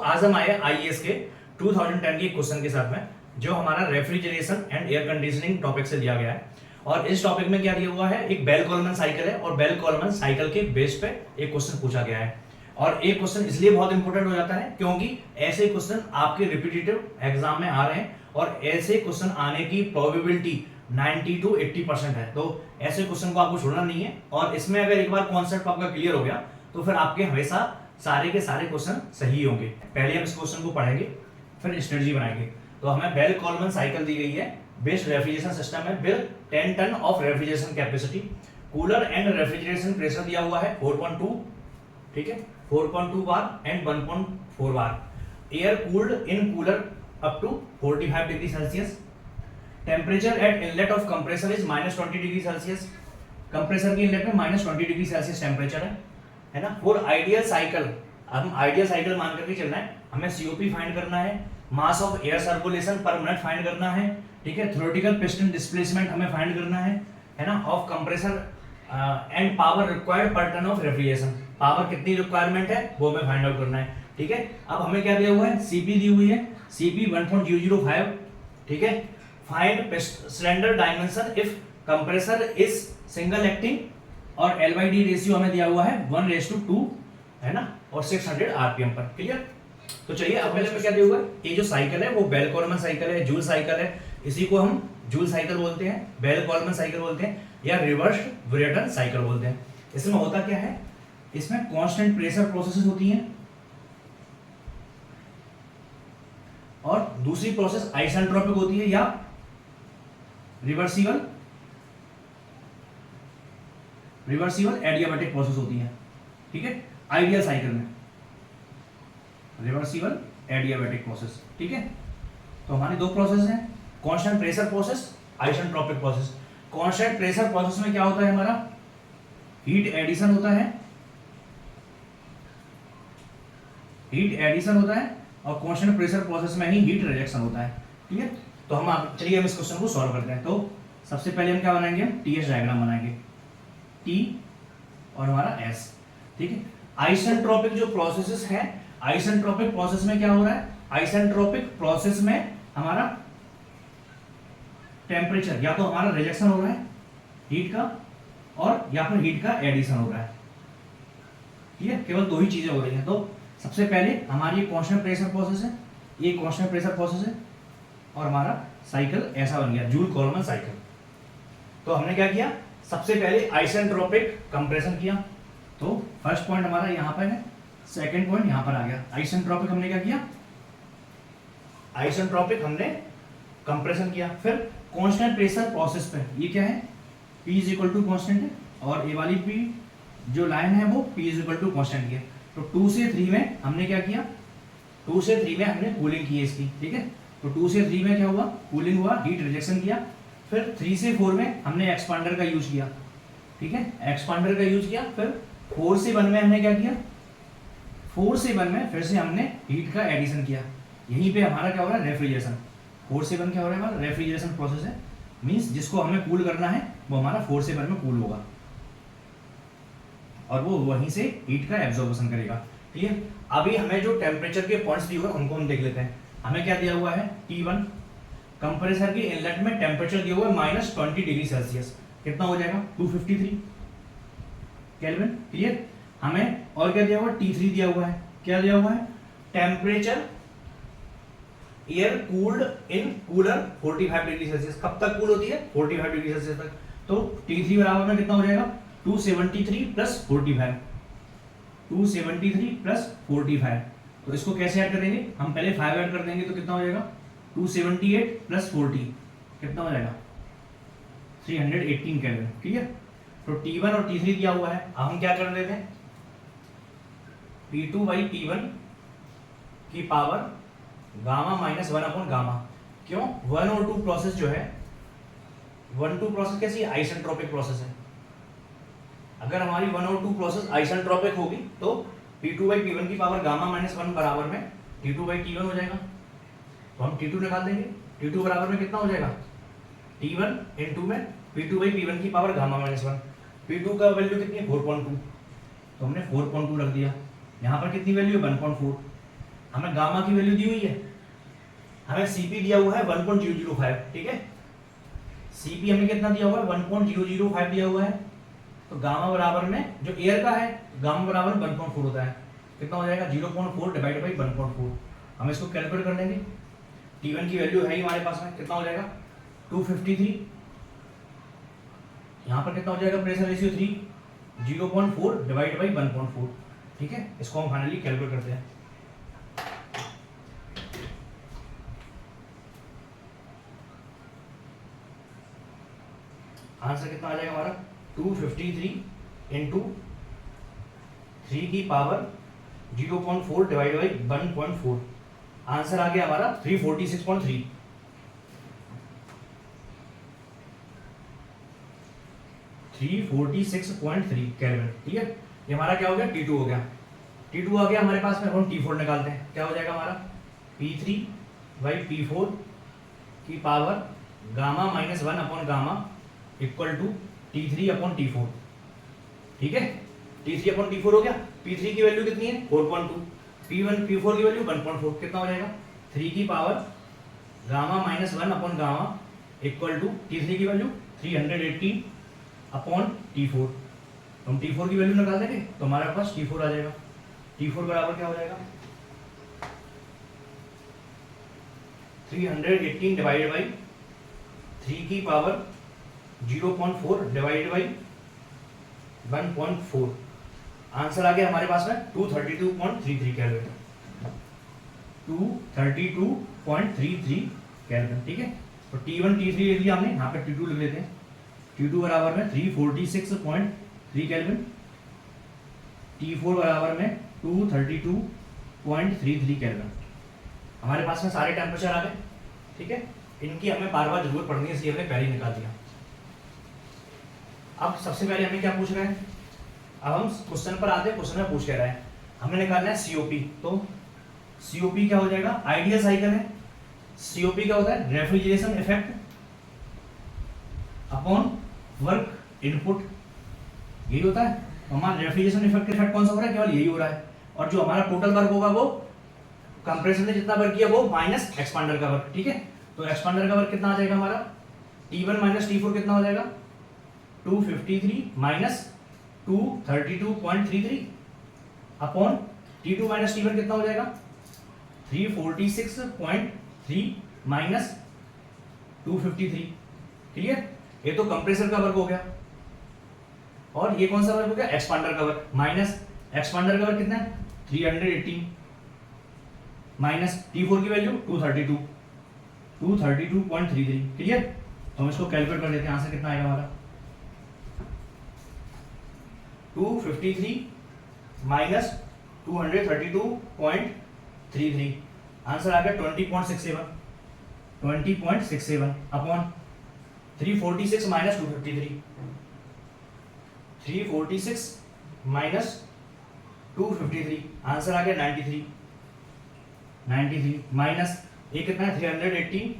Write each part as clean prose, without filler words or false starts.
आज हम आए आईएएस के 2010 के क्वेश्चन के साथ में, जो हमारा refrigeration and air conditioning topic से लिया गया है। और इस टॉपिक में क्या दिया हुआ है, एक बेल कॉलमैन साइकिल है और बेल कॉलमैन साइकिल के बेस पे एक क्वेश्चन पूछा गया है। और एक क्वेश्चन इसलिए बहुत इंपॉर्टेंट हो जाता है क्योंकि ऐसे क्वेश्चन आपके रिपीटेटिव एग्जाम में आ रहे हैं और ऐसे क्वेश्चन आने की प्रोबेबिलिटी 90 to 80% है। तो ऐसे क्वेश्चन को आपको छोड़ना नहीं है। और इसमें अगर एक बार कॉन्सेप्ट आपका क्लियर हो गया तो फिर आपके हमेशा सारे के सारे क्वेश्चन सही होंगे। पहले हम इस क्वेश्चन को पढ़ेंगे, फिर स्ट्रेटजी बनाएंगे। तो हमें बेल कॉलमैन साइकिल दी गई है। बेस्ट रेफ्रिजरेशन सिस्टम है बिल 10 ton of refrigeration capacity. Cooler and refrigeration pressure दिया हुआ है 4.2, ठीक है, 4.2 bar and 1.4 bar. Air cooled in cooler up to 45 degree Celsius. Temperature at inlet of compressor is -20 degree Celsius. Compressor की इनलेट में -20 डिग्री सेल्सियस टेम्परेचर है ना। फॉर आइडियल साइकिल, हम आइडियल साइकिल मान करके चलना है, हमें सीओपी फाइंड करना है, मास ऑफ एयर सर्कुलेशन पर मिनट फाइंड करना है, ठीक है, थ्योरेटिकल पिस्टन डिस्प्लेसमेंट हमें फाइंड करना है ना, of compressor and power required पर टन ऑफ रेफ्रिजरेशन। पावर कितनी रिक्वायरमेंट है वो हमें फाइंड आउट करना है, ठीक है। अब हमें क्या दिया हुआ है, सीपी दी हुई है, सीपी 1.005, ठीक है। Find cylinder dimension if compressor is single acting, और एल/डी रेशियो हमें दिया हुआ है 1:2 है ना, और 600 आरपीएम पर। क्लियर। तो चलिए अब पहले में क्या दिया हुआ है, ये जो साइकिल है वो बेल कॉलमैन साइकिल है, जूल साइकिल है। इसी को हम जूल साइकिल बोलते हैं, बेल कॉलमैन साइकिल बोलते हैं, या रिवर्स ब्रेटन साइकिल बोलते हैं। इसमें होता क्या है, इसमें कांस्टेंट प्रेशर प्रोसेसेस होती हैं और दूसरी प्रोसेस आइसेंट्रोपिक होती है या रिवर्सिबल एडियाबैटिक प्रोसेस होती है, ठीक है। आइडियल साइकिल में रिवर्सिबल एडियाबैटिक प्रोसेस, ठीक है। तो हमारी दो प्रोसेस हैं, constant pressure process, isentropic process. Constant pressure process में क्या होता है, हमारा हीट एडिशन होता है, और कांस्टेंट प्रेशर प्रोसेस में ही हीट रिजेक्शन होता है, ठीक है। तो हम चलिए हम इस क्वेश्चन को सॉल्व करते हैं। तो सबसे पहले हम क्या बनाएंगे, हम टीएस डायग्राम बनाएंगे, टी और हमारा एस, ठीक है। आइसेंट्रोपिक जो प्रोसेसेस है, आइसेंट्रोपिक प्रोसेस में क्या हो रहा है, आइसेंट्रोपिक प्रोसेस में हमारा टेम्परेचर या तो हमारा रिजेक्शन हो रहा है हीट का, और या फिर हीट का एडिशन हो रहा है, ठीक है। केवल दो ही चीजें हो रही हैं। तो सबसे पहले हमारी कांस्टेंट प्रेशर प्रोसेस है, ये कांस्टेंट प्रेशर प्रोसेस है, और हमारा साइकिल ऐसा बन गया, जूल कॉलमैन साइकिल। तो हमने क्या किया, सबसे पहले आइसेंट्रोपिक कंप्रेशन किया। तो फर्स्ट पॉइंट हमारा यहाँ पर है, सेकंड पॉइंट यहाँ पर आ गया। आइसेंट्रोपिक हमने क्या किया, आइसेंट्रोपिक हमने कंप्रेशन किया। फिर कांस्टेंट प्रेशर प्रोसेस पे ये क्या है, P is equal to constant है, और ये वाली P जो लाइन है वो P is equal to constant की है। तो 2 से 3 में हमने क्या किया, 2 से 3 में हमने कूलिंग की है इसकी, ठीक है। तो 2 से 3 में क्या हुआ, कूलिंग हुआ, हीट रिजेक्शन किया। फिर 3 से 4 में हमने एक्सपांडर का यूज किया, ठीक है, एक्सपांडर का यूज किया। फिर 4 से 1 में हमने क्या किया, 4 से 1 में फिर से हमने हीट का एडिशन किया। यहीं पे हमारा क्या हो रहा है, रेफ्रिजरेशन। 4 से 1 क्या हो रहा है, हमारा रेफ्रिजरेशन प्रोसेस है, मींस जिसको हमें कूल करना है वो हमारा 4 से 1 में कूल होगा, और वो वहीं से हीट का एब्जॉर्प्शन करेगा, ठीक है। अभी हमें जो टेम्परेचर के पॉइंट्स दिए हुए हैं उनको हम देख लेते हैं। हमें क्या दिया हुआ है, T1, कंप्रेसर की इनलेट में टेम्परेचर दिया हुआ है -20 डिग्री सेल्सियस। कितना हो जाएगा, 253 केल्विन, क्लियर। हमें और क्या दिया हुआ है, T3 दिया हुआ है, क्या दिया हुआ है, temperature air cooled in cooler 45 degree Celsius. कब तक कूल होती है, 45 डिग्री सेल्सियस तक। तो T3 बराबर में कितना हो जाएगा, 273 + 45, 273 + 45। तो इसको कैसे ऐड करेंगे, हम पहले 5 ऐड कर देंगे तो कितना हो जाएगा, 278 + 40 कितना हो जाएगा, 318 केल्विन, ठीक है। तो T1 और T3 दिया हुआ है। अब हम क्या कर देते हैं, P2/T1 की पावर गामा -1/गामा। क्यों, 1 और 2 प्रोसेस जो है, 1-2 प्रोसेस कैसी है, आइसेंट्रोपिक प्रोसेस है। अगर हमारी 1 और 2 प्रोसेस आइसेंट्रोपिक होगी तो P2/P1 की पावर गामा -1 बराबर में T2/T1 हो जाएगा। तो हम T2 निकाल देंगे, T2 बराबर में कितना हो जाएगा, T1 × में P2/P1 की पावर गामा -1। P2 का वैल्यू कितनी है, 4.2, तो हमने 4.2 रख दिया। यहाँ पर कितनी वैल्यू है, 1.4, हमें गामा की वैल्यू दी हुई है, हमें सीपी दिया हुआ है 1.005, ठीक है। सीपी हमें कितना दिया हुआ है 1.005 दिया हुआ है, तो गामा बराबर में जो एयर का है गामा बराबर में 1.4 होता है, कितना हो जाएगा 0.4 डिवाइड बाई 1.4। हम इसको कैलकुलेट कर लेंगे, T1 की वैल्यू है ही हमारे पास में, कितना हो जाएगा 253, यहाँ पर कितना हो जाएगा प्रेशर रेशियो 3, 0.4 डिवाइड बाई 1.4, ठीक है। इसको हम फाइनली कैलकुलेट करते हैं। आंसर कितना आ जाएगा हमारा 253 इंटू 3 की पावर 0.4 डिवाइड बाई 1.4, आंसर आ गया हमारा 346.3। 346.3 केल्विन, ठीक है। ये हमारा क्या हो गया T2 हो गया, T2 आ गया हमारे पास में। हम T4 निकालते हैं, क्या हो जाएगा हमारा P3 बाई P4 की power gamma minus 1 upon gamma equal to T3 upon T4, ठीक है। T3 अपॉन T4 हो गया। P3 की वैल्यू कितनी है 4.2, P4 की वैल्यू 1.4, कितना हो जाएगा 3 की power gamma minus 1 upon gamma equal to T3 की वैल्यू 380 अपॉन T4। हम T4 की वैल्यू निकाल देंगे तो हमारे पास T4 आ जाएगा। T4 बराबर क्या हो जाएगा 318 डिवाइड बाई 3 की पावर 0.4 डिवाइड बाई 1.4, आंसर आ गया हमारे पास में 232.33 केल्विन, 232.33 केल्विन, ठीक है। तो T1 T3 लिख लिया हमने, यहाँ पे T2 लिख लेते हैं। T2 बराबर में 346.3 केल्विन, T4 बराबर में 232.33 केल्विन। हमारे पास में सारे टेम्परेचर आ गए, ठीक है। इनकी हमें बार बार जरूरत पड़नी है, इसलिए हमने पहले ही निकाल दिया। अब सबसे पहले हमें क्या पूछ रहे हैं, अब हम क्वेश्चन पर आते हैं। क्वेश्चन में पूछ कह रहा है हमें निकालना है COP, तो COP क्या हो जाएगा, आइडियल साइकिल है। COP क्या होता है, refrigeration effect upon work input, यही होता है। हमारा रेफ्रिजरेशन इफेक्ट कौन सा हो रहा है, केवल यही हो रहा है। और जो हमारा टोटल वर्क होगा वो कंप्रेसर ने जितना वर्क किया वो माइनस एक्सपांडर का वर्क, ठीक है। तो एक्सपांडर का वर्क कितना आ जाएगा हमारा T1 माइनस T4 कितना हो जाएगा 253 minus 232.33 upon T2 minus T1 कितना हो जाएगा 346.3 माइनस 253, क्लियर। ये तो कंप्रेसर का वर्क हो गया, और ये कौन सा वर्क हो गया, एक्सपांडर का वर्क। माइनस एक्सपांडर का वर्क कितना है 318 माइनस T4 की वैल्यू 232.33, क्लियर। तो हम इसको कैलकुलेट कर लेते हैं, आंसर कितना आएगा हमारा 253 माइनस 232.33, आंसर आ गया 20.67 अपॉन 346 माइनस 253, 346 माइनस 253, आंसर आ गया 93 माइनस ये कितना है 380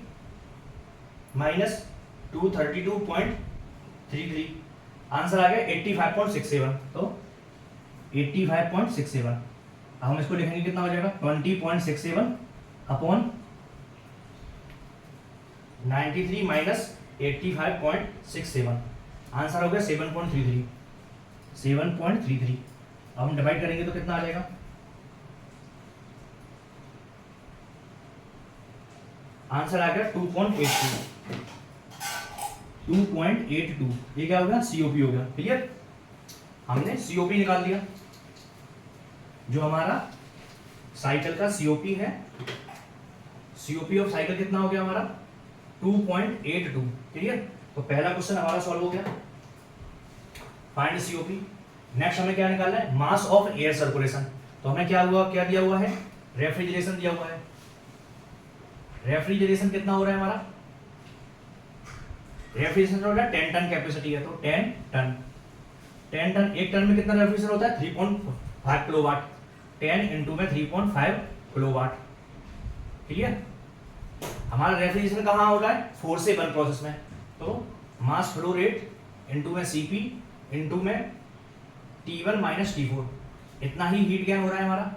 माइनस 232.33, आंसर आ गया 85.67। तो 85.67, अब हम इसको लिखेंगे कितना हो जाएगा 20.67 अपॉन 93 माइनस 85.67, आंसर हो गया 7.33। अब हम डिवाइड करेंगे तो कितना आ जाएगा, आंसर आ गया 2.82। ये क्या हो गया COP हो गया, क्लियर। हमने COP निकाल लिया, जो हमारा साइकिल का COP है। COP ऑफ साइकिल कितना हो गया हमारा 2.82, क्लियर। तो पहला क्वेश्चन हमारा सॉल्व हो गया, फाइंड COP। नेक्स्ट हमें क्या निकालना है, मास ऑफ एयर सर्कुलेशन। तो हमें क्या दिया हुआ है, रेफ्रिजरेशन दिया हुआ है। रेफ्रिजरेशन कितना हो रहा है हमारा, रेफ्रिजरेशन हो रहा है 10 टन कैपेसिटी है, तो 10 टन, एक टन में कितना रेफ्रिजरेशन होता है 3.5 किलोवाट, 10 इंटू में 3.5 किलोवाट, क्लियर। हमारा रेफ्रिजरेशन कहाँ हो रहा है 4 से 1 प्रोसेस में, तो मास फ्लो रेट इंटू में CP इंटू में T1 माइनस T4, इतना ही हीट गेन हो रहा है हमारा।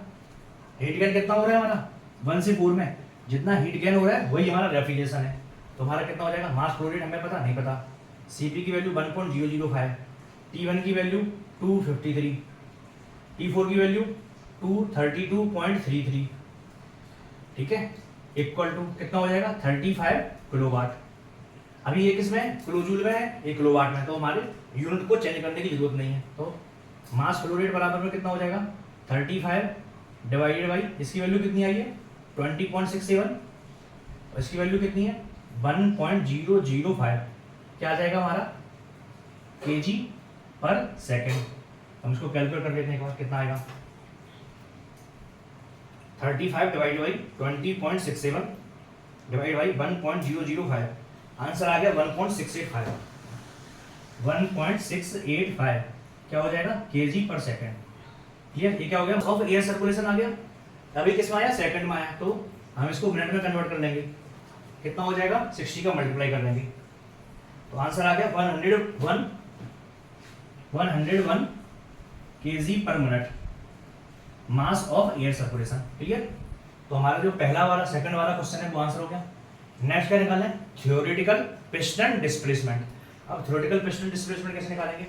हीट गेन कितना हो रहा है हमारा 1 से 4 में जितना हीट गेन हो रहा है वही हमारा रेफ्रिजरेशन है। तो हमारा कितना हो जाएगा, मास फ्लो रेट हमें पता नहीं पता, Cp की वैल्यू 1.005, T1 की वैल्यू 253, T4 की वैल्यू 232.33, ठीक है, इक्वल टू कितना हो जाएगा 35 किलोवाट। अभी ये किसमें किलो जूल में है, ये किलोवाट में, तो हमारे यूनिट को चेंज करने की जरूरत नहीं है। तो मास फ्लो रेट बराबर में कितना हो जाएगा 35 डिवाइडेड बाई, इसकी वैल्यू कितनी आई है 20.67, और इसकी वैल्यू कितनी है 1.005, क्या आ जाएगा हमारा केजी पर सेकेंड। हम इसको कैलकुलेट कर लेते हैं एक बार, कितना आएगा 35 divide by 20.67 divide by 1.005, answer आ गया 1.685, 1.685 क्या हो जाएगा केजी पर सेकेंड। ये क्या हो गया ऑफ एयर सर्कुलेशन आ गया, अभी किस में आया सेकंड में आया, तो हम इसको मिनट में कन्वर्ट कर लेंगे, कितना हो जाएगा 60 का मल्टीप्लाई कर लेंगे, तो आंसर आ गया 101 केजी पर minute mass of air circulation. Clear, तो हमारा जो पहला वाला सेकंड वाला क्वेश्चन है वो आंसर हो गया। नेक्स्ट क्या निकालें, थ्योरेटिकल पिस्टन डिस्प्लेसमेंट। अब थ्योरेटिकल पिस्टन डिस्प्लेसमेंट कैसे निकालेंगे,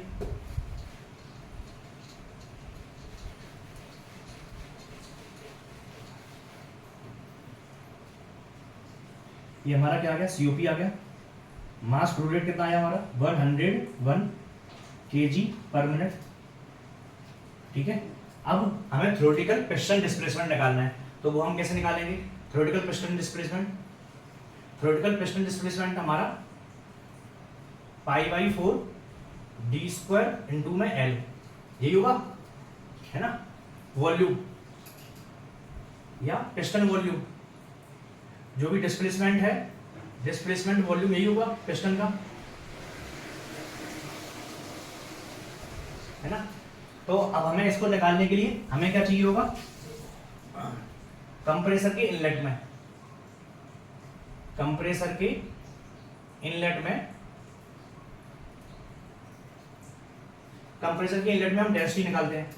ये हमारा क्या आ गया सीओपी आ गया, मास फ्लो रेट कितना आया हमारा 101 केजी पर मिनट, ठीक है। अब हमें थ्योरेटिकल पिस्टन डिस्प्लेसमेंट निकालना है, तो वो हम कैसे निकालेंगे, theoretical piston displacement, theoretical piston displacement हमारा π/4 d² इंटू में L, यही होगा है ना, वॉल्यूम या पिस्टन वॉल्यूम, जो भी डिस्प्लेसमेंट है डिस्प्लेसमेंट वॉल्यूम यही होगा पिस्टन का, है ना। तो अब हमें इसको निकालने के लिए हमें क्या चाहिए होगा, कंप्रेसर के इनलेट में, कंप्रेसर के इनलेट में, कंप्रेसर के इनलेट में हम डेंसिटी निकालते हैं।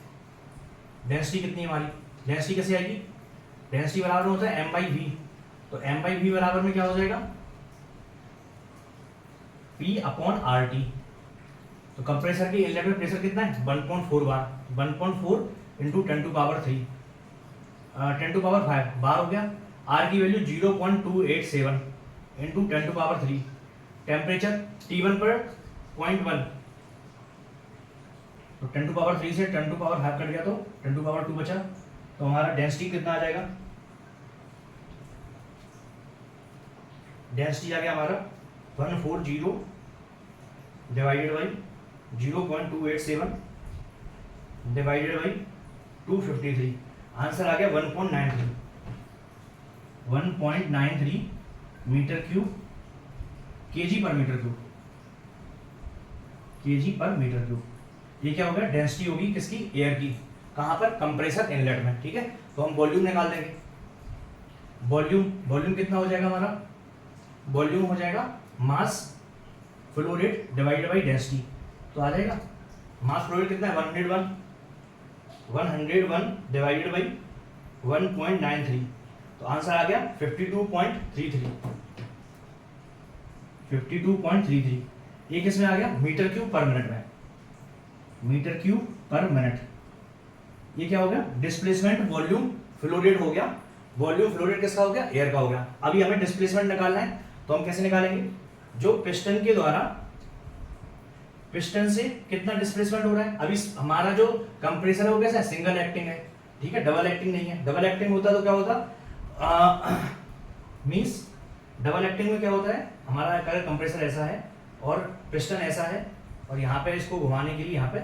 डेंसिटी कितनी है हमारी, डेंसिटी कैसे आएगी, डेंसिटी बराबर होता है m/v, तो m/v बराबर में क्या हो जाएगा P/RT। तो कंप्रेसर के इनलेट में प्रेशर कितना है 1.4 बार, 1.4 इंटू 10⁵ 10⁵ बार हो गया, R की वैल्यू 0.287 इंटू 10⁵, टेम्परेचर T1 पर 0.1, तो 10⁵ से 10⁵ कट गया तो 10⁵2 बचा, तो हमारा डेंसिटी कितना आ जाएगा, डेंसिटी आ गया हमारा 140 divided by 0.287 divided by 253, answer आ गया 1.93 metre cube KG per metre cube, KG per metre cube. ये क्या हो गया, डेंसिटी होगी किसकी, एयर की, कहां पर कंप्रेसर इनलेट में, ठीक है। तो हम वॉल्यूम निकाल देंगे, वॉल्यूम कितना हो जाएगा हमारा, वॉल्यूम हो जाएगा mass flow rate divided by density, तो आ जाएगा मास फ्लो रेट कितना है 101 डिवाइडेड बाई 1.93, तो आंसर आ गया 52.33। ये किस में आ गया, मीटर क्यूब पर मिनट में, मीटर क्यूब पर मिनट। ये क्या हो गया, डिस्प्लेसमेंट वॉल्यूम फ्लो रेट हो गया, वॉल्यूम फ्लो रेट किसका हो गया, एयर का हो गया। अभी हमें डिस्प्लेसमेंट निकालना है, तो हम कैसे निकालेंगे, जो पिस्टन के द्वारा पिस्टन से कितना डिस्प्लेसमेंट हो रहा है। अभी हमारा जो कंप्रेसर है वो कैसा है, सिंगल एक्टिंग है, ठीक है, डबल एक्टिंग नहीं है। डबल एक्टिंग होता तो क्या होता, मींस डबल एक्टिंग में क्या होता है, हमारा अगर कंप्रेसर ऐसा है और पिस्टन ऐसा है, और यहाँ पे इसको घुमाने के लिए यहाँ पे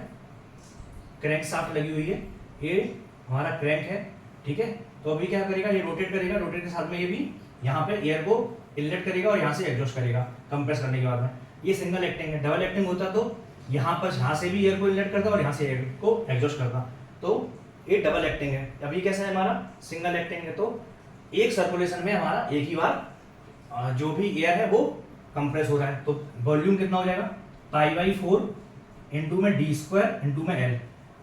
क्रैंक शाफ्ट लगी हुई है, ये हमारा क्रैंक है, ठीक है। तो अभी क्या करेगा, ये रोटेट करेगा, रोटेट के साथ में ये भी यहाँ पे एयर को इनलेट करेगा और यहाँ से एग्जॉस्ट करेगा कंप्रेस करने के बाद में। ये सिंगल एक्टिंग है। डबल एक्टिंग होता तो यहाँ पर यहाँ से भी एयर को इनलेट करता और यहाँ से एयर को एग्जॉस्ट करता, तो ये डबल एक्टिंग है। अभी कैसा है हमारा, सिंगल एक्टिंग है, तो एक सर्कुलेशन में हमारा एक ही बार जो भी एयर है वो कंप्रेस हो रहा है। तो वॉल्यूम कितना हो जाएगा, π/4 इंटू में d² इंटू में L,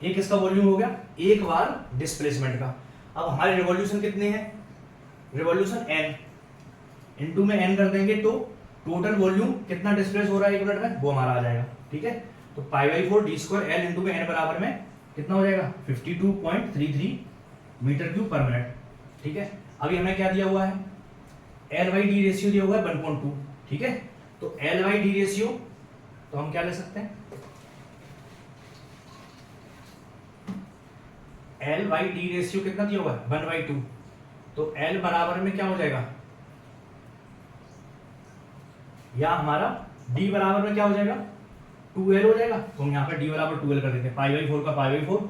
एक इसका वॉल्यूम हो गया एक बार डिस्प्लेसमेंट का। अब हमारे रिवॉल्यूशन कितने हैं, रिवॉल्यूशन n, इनटू में n कर देंगे तो टोटल वॉल्यूम कितना डिस्प्लेस हो रहा है 1 मिनट में वो हमारा आ जाएगा। ठीक है, तो π/4 d स्क्वायर l इनटू में n बराबर में कितना हो जाएगा 52.33 मीटर क्यूब पर मिनट। ठीक है, अभी हमें क्या दिया हुआ है, L/D रेशियो दिया हुआ है 1.2। ठीक है, तो L/D रेशियो तो हम क्या ले सकते हैं, L/D रेशियो कितना दिया हुआ है 1/2, तो L बराबर में क्या हो जाएगा, या हमारा D बराबर में क्या हो जाएगा 2L हो जाएगा। तो हम यहाँ पे D बराबर 2L कर देते हैं, π/4 का π/4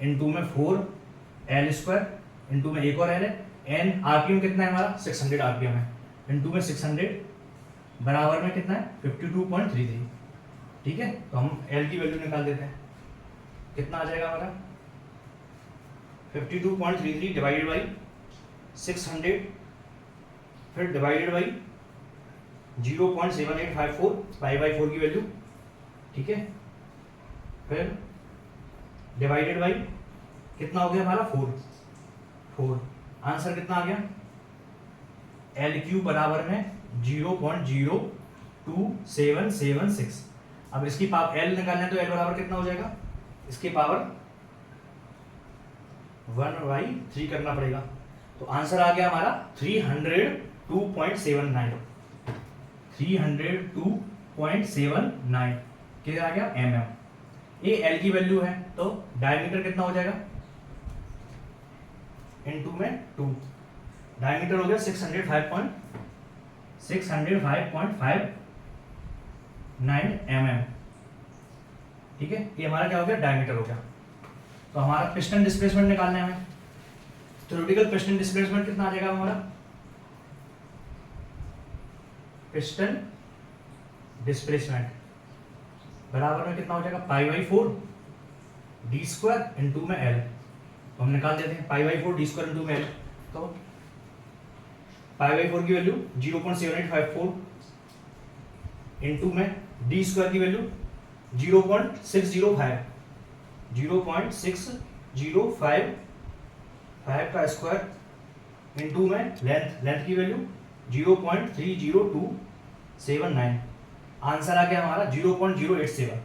इनटू में 4L स्क्वायर इनटू में एक और L है, n आरपीएम कितना है हमारा 600 आरपीएम है, इनटू में 600 बराबर में कितना है 52.33। ठीक है, तो हम L की वैल्यू निकाल देते हैं, कितना आ जाएगा हमारा 52.33 डिवाइडेड बाई 600 फिर डिवाइडेड बाई 0.7854 π/4 की वैल्यू। ठीक है, फिर डिवाइडेड बाई कितना हो गया हमारा 4, आंसर कितना आ गया L³ बराबर में 0.02776। अब इसकी पावर L निकालना है तो L बराबर कितना हो जाएगा, इसकी पावर 1/3 करना पड़ेगा, तो आंसर आ गया हमारा 302.79 क्या आ गया mm। ये L की वैल्यू है, तो डायमीटर कितना हो जाएगा इनटू में 2, डायमीटर हो गया 605.59 mm। ठीक है, ये हमारा क्या हो गया डायमीटर हो गया। तो हमारा पिस्टन डिस्प्लेसमेंट निकालना है हमें, थ्योरेटिकल पिस्टन डिस्प्लेसमेंट कितना आ जाएगा हमारा, पिस्टन डिस्प्लेसमेंट बराबर में कितना हो जाएगा π/4 d स्क्वायर इनटू में L। तो हम निकाल देते हैं π/4 d स्क्वायर इनटू में L, तो π/4 की वैल्यू 0.7854 इनटू में d स्क्वायर की वैल्यू 0.605 का स्क्वायर इनटू में लेंथ की वैल्यू 0.30279। आंसर आ गया हमारा 0.087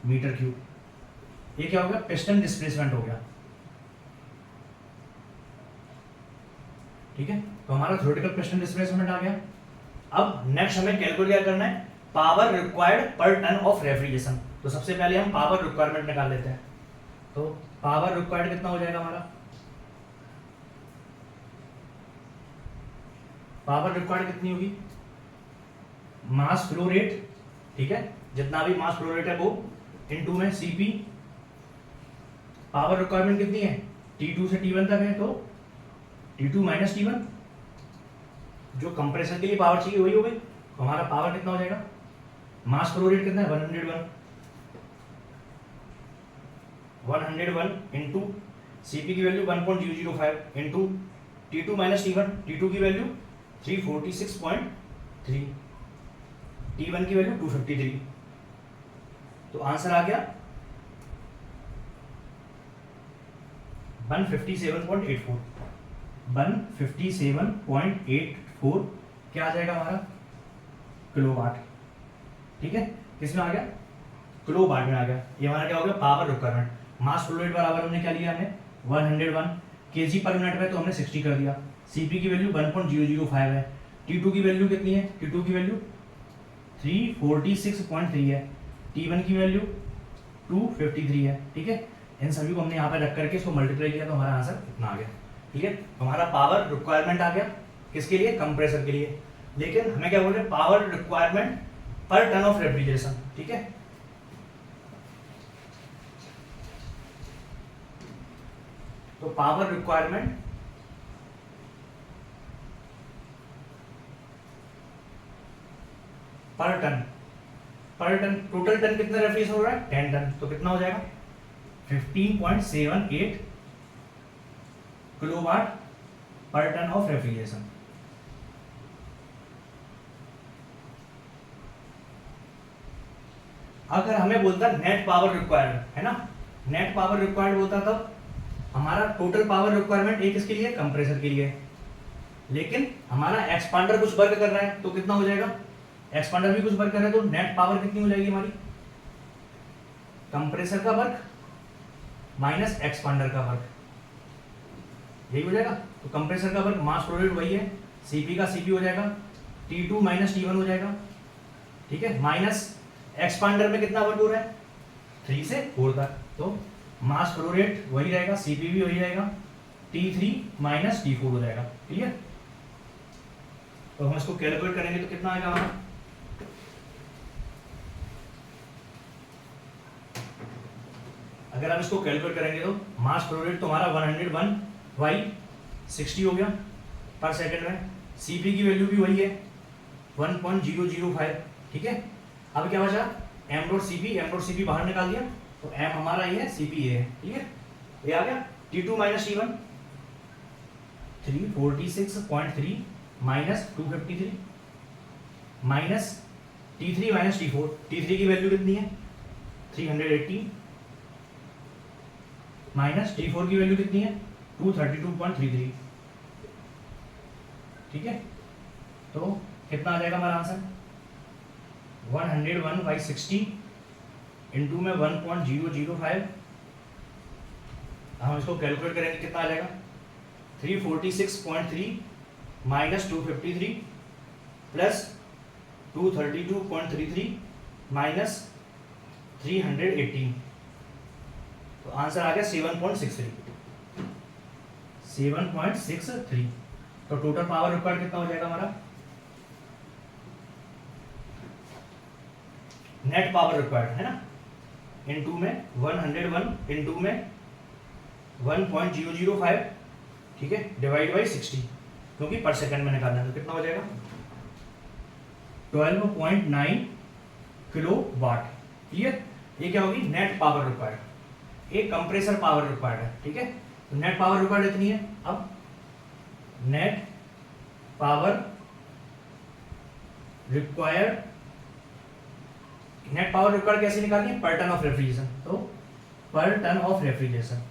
मीटर क्यूब। ये क्या हो गया पिस्टन डिस्प्लेसमेंट हो गया। ठीक है, तो हमारा थ्योरेटिकल पिस्टन डिस्प्लेसमेंट आ गया। अब नेक्स्ट हमें कैलकुलेट क्या करना है, पावर रिक्वायर्ड पर टन ऑफ रेफ्रिजरेशन। तो सबसे पहले हम पावर रिक्वायरमेंट निकाल लेते हैं, तो पावर रिक्वायर्ड कितना हो जाएगा हमारा, पावर रिक्वायर्ड कितनी होगी, मास फ्लो रेट। ठीक है, जितना भी मास फ्लो रेट है वो इनटू में Cp। पावर रिक्वायरमेंट कितनी है T2 से T1 तक है, तो T2 माइनस T1, जो कंप्रेसर के लिए पावर चाहिए वही हो गई। तो हमारा पावर कितना हो जाएगा, मास फ्लो रेट कितना है 101 इनटू Cp की value 1.005 into T2 minus T1, T2 की वैल्यू 346.3, T1 की वैल्यू 253। तो आंसर आ गया 157.84 क्या आ जाएगा हमारा किलोवाट। ठीक है, किसमें आ गया किलोवाट में आ गया। ये हमारा क्या हो गया power requirement. Mass flow rate बराबर हमने क्या लिया, हमने 101 kg पर मिनट में, तो हमने 60 कर दिया। Cp की वैल्यू 1.005 है, T2 की वैल्यू कितनी है, T2 की वैल्यू 346.3 है, T1 की वैल्यू 253 है। ठीक है, इन सभी को हमने यहाँ पर रख करके इसको मल्टीप्लाई किया तो हमारा आंसर इतना आ गया। ठीक है, हमारा पावर रिक्वायरमेंट आ गया किसके लिए, कंप्रेसर के लिए। लेकिन हमें क्या बोल रहे हैं, पावर रिक्वायरमेंट पर टन ऑफ रेफ्रिजरेशन। ठीक है, तो पावर रिक्वायरमेंट पर टन टोटल टन कितना रेफ्रिजरेशन हो रहा है 10 टन, तो कितना हो जाएगा 15.78 किलोवाट पर टन ऑफ रेफ्रिजरेशन। अगर हमें बोलता नेट पावर रिक्वायर्ड है ना, नेट पावर रिक्वायर्ड होता तब हमारा टोटल पावर रिक्वायरमेंट एक किसके लिए, कंप्रेसर के लिए, लेकिन हमारा एक्सपांडर कुछ वर्क कर रहा है तो कितना हो जाएगा, एक्सपांडर भी कुछ वर्क कर रहा है तो नेट पावर कितनी हो जाएगी हमारी, कंप्रेसर का वर्क माइनस एक्सपांडर का वर्क, यही हो जाएगा। तो कंप्रेसर का वर्क मास फ्लो रेट वही है, सीपी का सीपी हो जाएगा, T2 माइनस T1 हो जाएगा, ठीक है, माइनस एक्सपांडर में कितना वर्क हो रहा है 3 से 4 तक, तो मास फ्लो रेट वही रहेगा, सीपी भी वही रहेगा, T3 माइनस T4 हो जाएगा, क्लियर। तो हम इसको कैलकुलेट करेंगे तो कितना आएगा हमारा, अगर आप इसको कैलकुलेट करेंगे तो मास फ्लो रेट तो हमारा 101/60 हो गया पर सेकंड में, सीपी की वैल्यू भी वही है 1.005, ठीक है। अब क्या बचा, एम डॉट सीपी बाहर निकाल दिया तो एम हमारा ये है, सीपी ये है, ठीक है, ये आ गया। T2 minus T1 346.3 minus 253 minus T3 minus T4, T3 की वैल्यू कितनी है 380 माइनस T4 की वैल्यू कितनी है 232.33, ठीक है। तो कितना आ जाएगा हमारा आंसर 101/60 इंटू में 1.005, हम इसको कैलकुलेट करेंगे कितना आ जाएगा 346.3 माइनस 253 प्लस 232.33 माइनस 318, तो आंसर आ गया 7.63। तो टोटल पावर रिक्वायर्ड कितना हो जाएगा हमारा, नेट पावर रिक्वायर्ड है ना, इनटू में 101 इनटू में 1.005, ठीक है, डिवाइड बाई 60, क्योंकि पर सेकंड में निकालना है तो कितना हो जाएगा 12.9 किलोवाट, क्लियर। ये क्या होगी, नेट पावर रिक्वायर्ड, एक कंप्रेसर पावर रिक्वायर्ड है, ठीक है। तो नेट पावर रिक्वायर्ड इतनी है। अब नेट पावर रिक्वायर्ड कैसे निकालनी है, पर टन ऑफ रेफ्रिजरेशन, तो पर टन ऑफ रेफ्रिजरेशन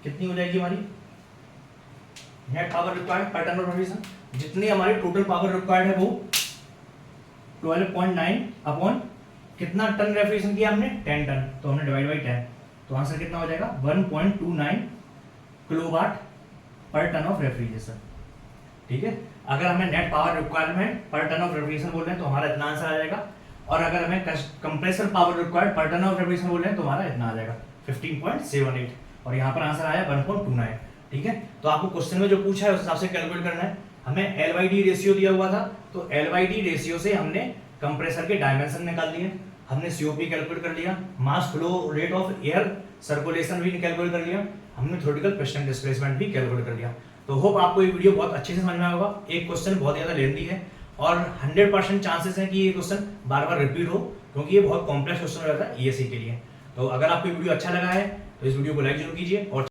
कितनी हो जाएगी हमारी, नेट पावर रिक्वायर्ड पर टन ऑफ रेफ्रिजरेशन, जितनी हमारी टोटल पावर रिक्वायर्ड है वो 12.9 अपॉन कितना टन रेफ्रिजरेशन किया हमने 10 टन, तो हमने डिवाइड बाई 10, तो आंसर कितना हो जाएगा 1.29 किलोवाट पर टन ऑफ रेफ्रिजरेशन, ठीक है। अगर हमें नेट पावर रिक्वायरमेंट पर टन ऑफ रेफ्रिजरेशन बोल रहे हैं तो हमारा इतना आंसर आ जाएगा, और अगर हमें कंप्रेसर पावर रिक्वायर्ड पर टन ऑफ रेफ्रिजरेशन बोल रहे हैं तो हमारा इतना आ जाएगा 15.78, और यहाँ पर आंसर आया 1.29, ठीक है। तो आपको क्वेश्चन में जो पूछा है उस हिसाब से कैलकुलेट करना है। हमें LYD रेशियो दिया हुआ था, तो LYD रेशियो से हमने कंप्रेसर के डायमेंशन निकाल लिए, हमने COP कैलकुलेट कर लिया, mass flow rate of air circulation भी कैलकुलेट कर लिया, हमने थ्योरेटिकल पिस्टन डिस्प्लेसमेंट भी कैलकुलेट कर लिया। तो होप आपको ये वीडियो बहुत अच्छे से समझ में आया होगा। एक क्वेश्चन बहुत ज़्यादा लेंथी है और 100% चांसेस है कि ये क्वेश्चन बार बार रिपीट हो, क्योंकि ये बहुत कॉम्प्लेक्स क्वेश्चन हो जाता है ESE के लिए। तो अगर आपको ये वीडियो अच्छा लगा है तो इस वीडियो को लाइक जरूर कीजिए और